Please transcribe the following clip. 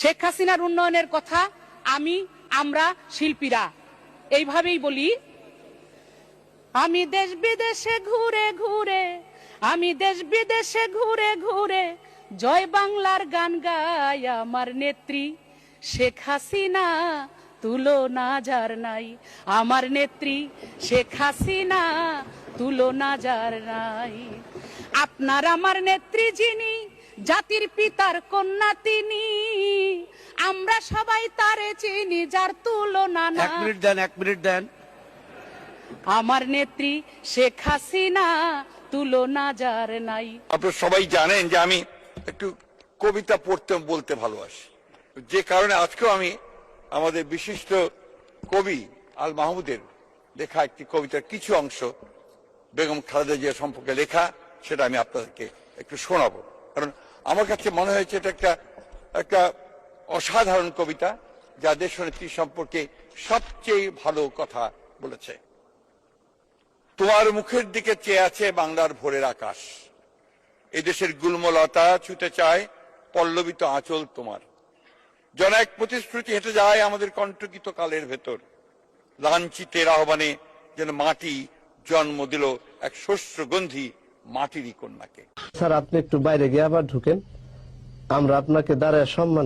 শেখ হাসিনার উন্নয়নের কথা আমরা শিল্পীরা এইভাবেই বলি। আমি দেশ বিদেশে ঘুরে ঘুরে জয় বাংলার গান গাই। আমার নেত্রী শেখ হাসিনা তুলনা যার নাই। আমার নেত্রী শেখ হাসিনা তুলনা যার নাই। আপনার আমার নেত্রী যিনি, জাতির পিতার কন্যা তিনি, আমরা সবাই তারে চিনি, যার তুলনা না। এক মিনিট দেন। আমার নেত্রী শেখ হাসিনা তুলনা যার নাই। আপনারা সবাই জানেন যে আমি একটু কবিতা পড়তে বলতে ভালোবাসি, যে কারণে আজকেও আমি আমাদের বিশিষ্ট কবি আল মাহমুদের লেখা একটি কবিতার কিছু অংশ বেগম খালেদা জিয়া সম্পর্কে লেখা, সেটা আমি আপনাদেরকে একটু শোনাবো। কারণ আমার কাছে মনে হয়েছে এটা একটা অসাধারণ কবিতা, যা দেশনেত্রী সম্পর্কে সবচেয়ে ভালো কথা বলেছে। তোমার মুখের দিকে চেয়ে আছে বাংলার ভোরের আকাশ, এদেশের গুল্মলতা ছুটে চায় পল্লবিত আঁচল তোমার। যেন এক প্রতিশ্রুতি হেঁটে যায় আমাদের কণ্ঠকিত কালের ভেতর, লাঞ্ছিতের আহ্বানে যেন মাটি জন্ম দিল এক শস্যগন্ধি মাটিরই কন্যাকে। স্যার, আপনি একটু বাইরে গিয়ে আবার ঢুকেন, আমরা আপনাকে দাঁড়ায় সম্মান